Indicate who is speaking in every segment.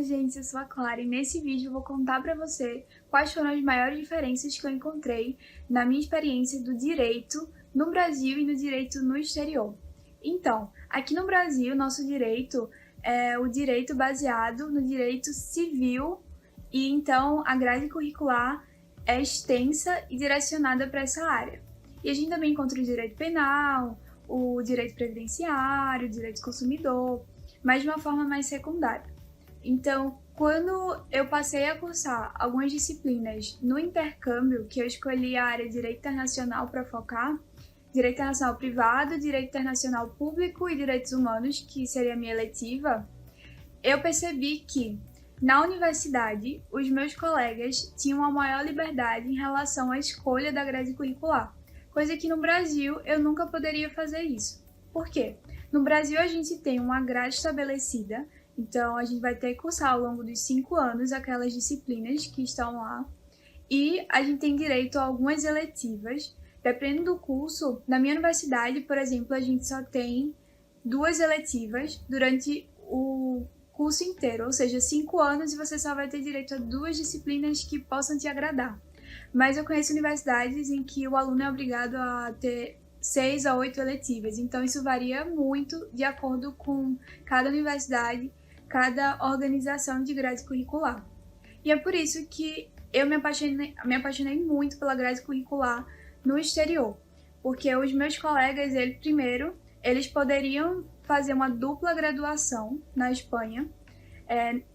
Speaker 1: Oi gente, eu sou a Clara e nesse vídeo eu vou contar pra você quais foram as maiores diferenças que eu encontrei na minha experiência do direito no Brasil e no direito no exterior. Então, aqui no Brasil, nosso direito é o direito baseado no direito civil e então a grade curricular é extensa e direcionada para essa área. E a gente também encontra o direito penal, o direito previdenciário, o direito do consumidor, mas de uma forma mais secundária. Então, quando eu passei a cursar algumas disciplinas no intercâmbio, que eu escolhi a área de Direito Internacional para focar, Direito Internacional Privado, Direito Internacional Público e Direitos Humanos, que seria a minha eletiva, eu percebi que, na universidade, os meus colegas tinham uma maior liberdade em relação à escolha da grade curricular, coisa que no Brasil eu nunca poderia fazer isso. Por quê? No Brasil a gente tem uma grade estabelecida, então a gente vai ter que cursar ao longo dos 5 anos aquelas disciplinas que estão lá e a gente tem direito a algumas eletivas. Dependendo do curso, na minha universidade, por exemplo, a gente só tem 2 eletivas durante o curso inteiro, ou seja, 5 anos e você só vai ter direito a 2 disciplinas que possam te agradar. Mas eu conheço universidades em que o aluno é obrigado a ter 6 a 8 eletivas, então isso varia muito de acordo com cada universidade, cada organização de grade curricular. E é por isso que eu me apaixonei muito pela grade curricular no exterior, porque os meus colegas, eles poderiam fazer uma dupla graduação na Espanha.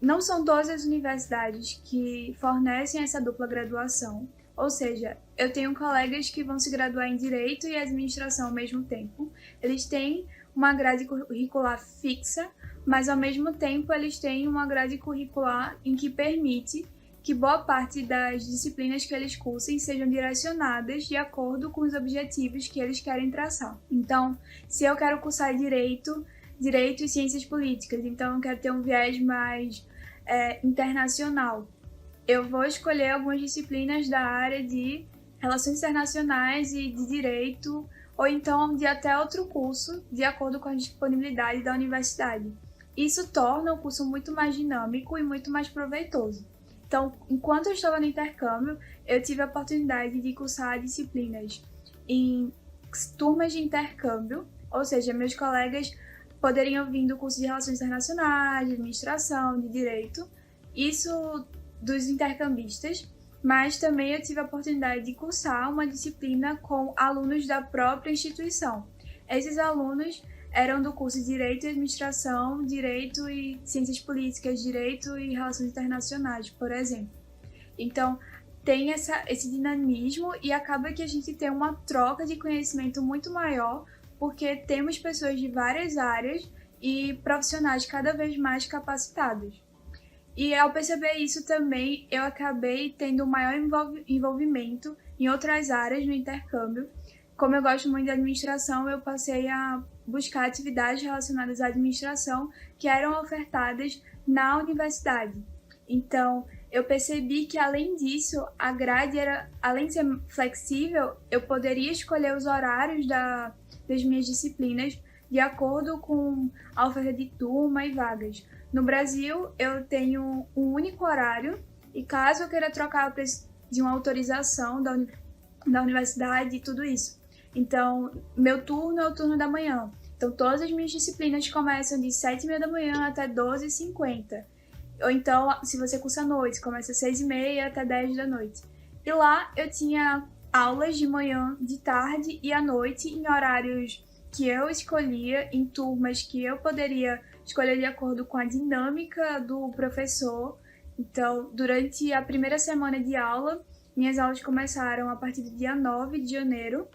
Speaker 1: Não são todas as universidades que fornecem essa dupla graduação, ou seja, eu tenho colegas que vão se graduar em Direito e Administração ao mesmo tempo. Eles têm uma grade curricular fixa, mas ao mesmo tempo eles têm uma grade curricular em que permite que boa parte das disciplinas que eles cursem sejam direcionadas de acordo com os objetivos que eles querem traçar. Então, se eu quero cursar Direito e Ciências Políticas, então eu quero ter um viés mais internacional, eu vou escolher algumas disciplinas da área de Relações Internacionais e de Direito, ou então de até outro curso, de acordo com a disponibilidade da universidade. Isso torna o curso muito mais dinâmico e muito mais proveitoso. Então, enquanto eu estava no intercâmbio, eu tive a oportunidade de cursar disciplinas em turmas de intercâmbio, ou seja, meus colegas poderiam vir do curso de Relações Internacionais, de Administração, de Direito, isso dos intercambistas, mas também eu tive a oportunidade de cursar uma disciplina com alunos da própria instituição. Esses alunos eram do curso de Direito e Administração, Direito e Ciências Políticas, Direito e Relações Internacionais, por exemplo. Então, tem esse dinamismo e acaba que a gente tem uma troca de conhecimento muito maior, porque temos pessoas de várias áreas e profissionais cada vez mais capacitados. E ao perceber isso também, eu acabei tendo um maior envolvimento em outras áreas no intercâmbio. Como eu gosto muito de administração, eu passei a buscar atividades relacionadas à administração que eram ofertadas na universidade. Então, eu percebi que, além disso, a grade além de ser flexível, eu poderia escolher os horários das minhas disciplinas de acordo com a oferta de turma e vagas. No Brasil, eu tenho um único horário e caso eu queira trocar, eu preciso de uma autorização da universidade e tudo isso. Então, meu turno é o turno da manhã. Então, todas as minhas disciplinas começam de 7h30 da manhã até 12h50. Ou então, se você cursa à noite, começa às 6h30 até 10 da noite. E lá eu tinha aulas de manhã, de tarde e à noite em horários que eu escolhia, em turmas que eu poderia escolher de acordo com a dinâmica do professor. Então, durante a primeira semana de aula, minhas aulas começaram a partir do dia 9 de janeiro.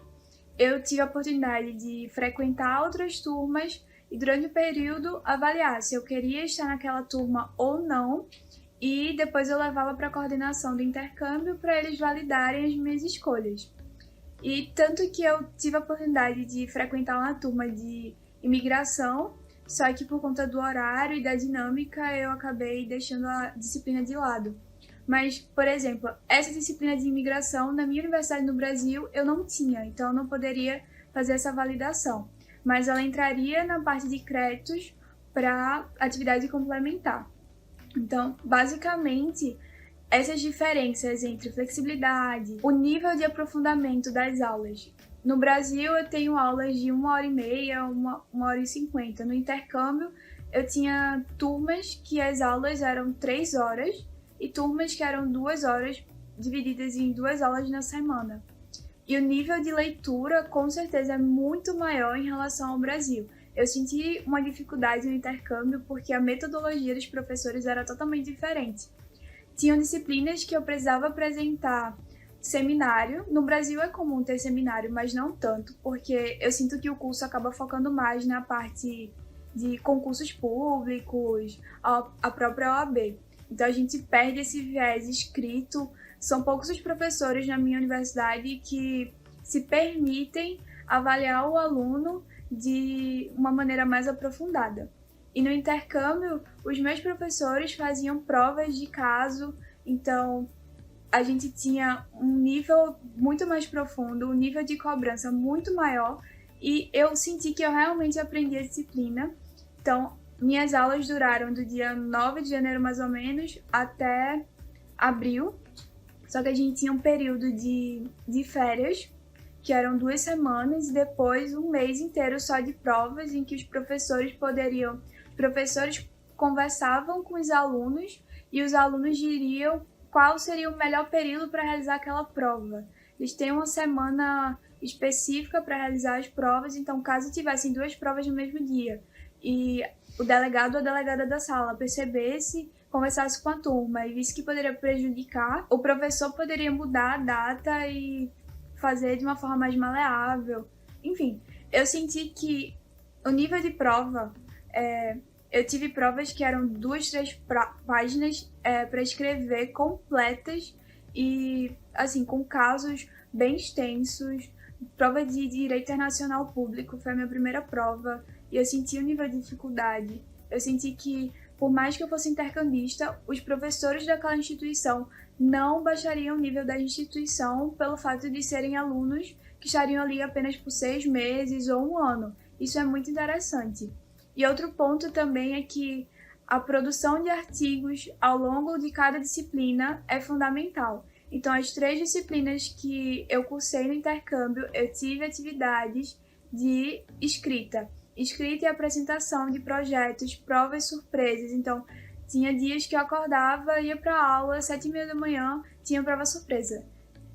Speaker 1: Eu tive a oportunidade de frequentar outras turmas e durante o período avaliar se eu queria estar naquela turma ou não, e depois eu levava para a coordenação do intercâmbio para eles validarem as minhas escolhas. E tanto que eu tive a oportunidade de frequentar uma turma de imigração, só que por conta do horário e da dinâmica eu acabei deixando a disciplina de lado. Mas, por exemplo, essa disciplina de imigração na minha universidade no Brasil eu não tinha, então eu não poderia fazer essa validação. Mas ela entraria na parte de créditos para atividade complementar. Então, basicamente, essas diferenças entre flexibilidade, o nível de aprofundamento das aulas. No Brasil, eu tenho aulas de 1h30, 1h50. No intercâmbio, eu tinha turmas que as aulas eram 3 horas e turmas que eram 2 horas, divididas em 2 aulas na semana. E o nível de leitura, com certeza, é muito maior em relação ao Brasil. Eu senti uma dificuldade no intercâmbio porque a metodologia dos professores era totalmente diferente. Tinham disciplinas que eu precisava apresentar seminário. No Brasil é comum ter seminário, mas não tanto, porque eu sinto que o curso acaba focando mais na parte de concursos públicos, a própria OAB. Então a gente perde esse viés escrito. São poucos os professores na minha universidade que se permitem avaliar o aluno de uma maneira mais aprofundada. E no intercâmbio, os meus professores faziam provas de caso, então a gente tinha um nível muito mais profundo, um nível de cobrança muito maior, e eu senti que eu realmente aprendi a disciplina. Então, minhas aulas duraram do dia 9 de janeiro, mais ou menos, até abril, só que a gente tinha um período de férias, que eram 2 semanas, e depois um mês inteiro só de provas, em que os professores conversavam com os alunos e os alunos diriam qual seria o melhor período para realizar aquela prova. Eles têm uma semana específica para realizar as provas, então caso tivessem 2 provas no mesmo dia e o delegado ou a delegada da sala percebesse, conversasse com a turma e visse que poderia prejudicar, o professor poderia mudar a data e fazer de uma forma mais maleável. Enfim, eu senti que o nível de prova, eu tive provas que eram 2, 3 páginas para escrever completas e, assim, com casos bem extensos. Prova de Direito Internacional Público foi a minha primeira prova e eu senti o nível de dificuldade. Eu senti que, por mais que eu fosse intercambista, os professores daquela instituição não baixariam o nível da instituição pelo fato de serem alunos que estariam ali apenas por 6 meses ou 1 ano. Isso é muito interessante. E outro ponto também é que a produção de artigos ao longo de cada disciplina é fundamental. Então, as 3 disciplinas que eu cursei no intercâmbio, eu tive atividades de escrita. Escrita e apresentação de projetos, provas surpresas. Então, tinha dias que eu acordava, ia para a aula, 7h30 da manhã, tinha prova surpresa,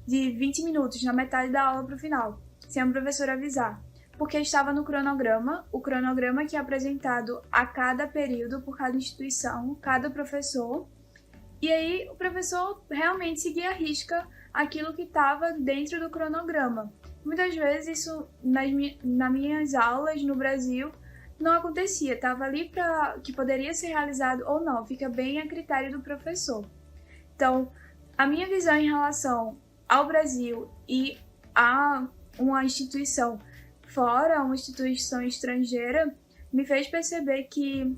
Speaker 1: de 20 minutos, na metade da aula para o final, sem a professora avisar. Porque estava no cronograma, o cronograma que é apresentado a cada período, por cada instituição, cada professor. E aí o professor realmente seguia à risca aquilo que estava dentro do cronograma. Muitas vezes isso nas minhas aulas no Brasil não acontecia, estava ali para que poderia ser realizado ou não, fica bem a critério do professor. Então, a minha visão em relação ao Brasil e a uma instituição fora, uma instituição estrangeira, me fez perceber que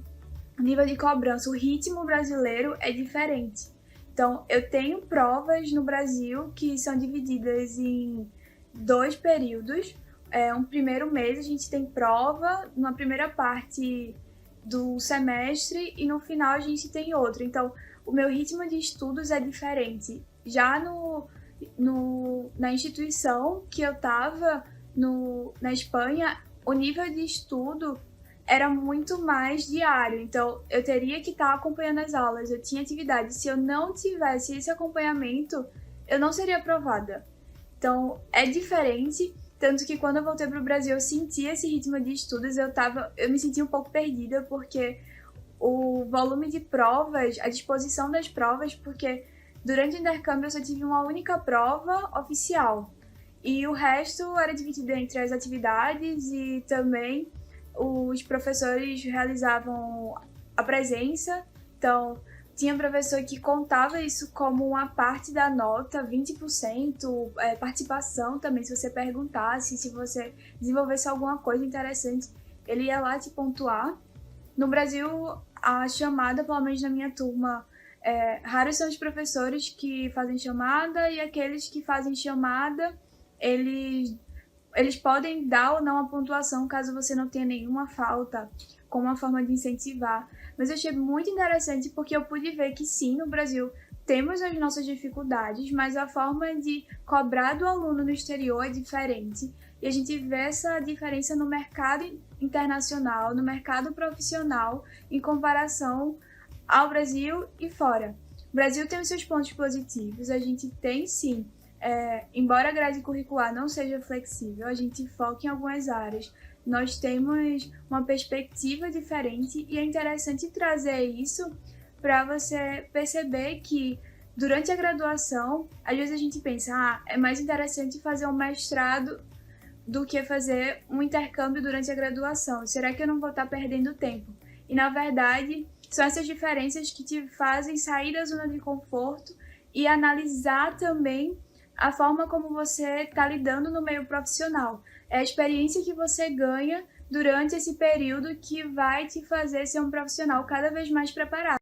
Speaker 1: o nível de cobrança, o ritmo brasileiro é diferente. Então, eu tenho provas no Brasil que são divididas em 2 períodos. Um primeiro mês a gente tem prova, na primeira parte do semestre, e no final a gente tem outro. Então, o meu ritmo de estudos é diferente. Já na instituição que eu estava, na Espanha, o nível de estudo era muito mais diário, então eu teria que estar acompanhando as aulas, eu tinha atividade. Se eu não tivesse esse acompanhamento, eu não seria aprovada. Então é diferente, tanto que quando eu voltei para o Brasil eu senti esse ritmo de estudos, eu me senti um pouco perdida, porque o volume de provas, a disposição das provas, porque durante o intercâmbio eu só tive uma única prova oficial, e o resto era dividido entre as atividades e também os professores realizavam a presença. Então, tinha professor que contava isso como uma parte da nota, 20%, participação também, se você perguntasse, se você desenvolvesse alguma coisa interessante, ele ia lá te pontuar. No Brasil, a chamada, pelo menos na minha turma, raros são os professores que fazem chamada, e aqueles que fazem chamada, eles podem dar ou não a pontuação caso você não tenha nenhuma falta como uma forma de incentivar, mas eu achei muito interessante porque eu pude ver que sim, no Brasil temos as nossas dificuldades, mas a forma de cobrar do aluno no exterior é diferente. E a gente vê essa diferença no mercado internacional, no mercado profissional, em comparação ao Brasil e fora. O Brasil tem os seus pontos positivos, a gente tem sim, embora a grade curricular não seja flexível, a gente foca em algumas áreas, nós temos uma perspectiva diferente e é interessante trazer isso para você perceber que durante a graduação, às vezes a gente pensa, é mais interessante fazer um mestrado do que fazer um intercâmbio durante a graduação. Será que eu não vou estar perdendo tempo? E na verdade, são essas diferenças que te fazem sair da zona de conforto e analisar também a forma como você está lidando no meio profissional. É a experiência que você ganha durante esse período que vai te fazer ser um profissional cada vez mais preparado.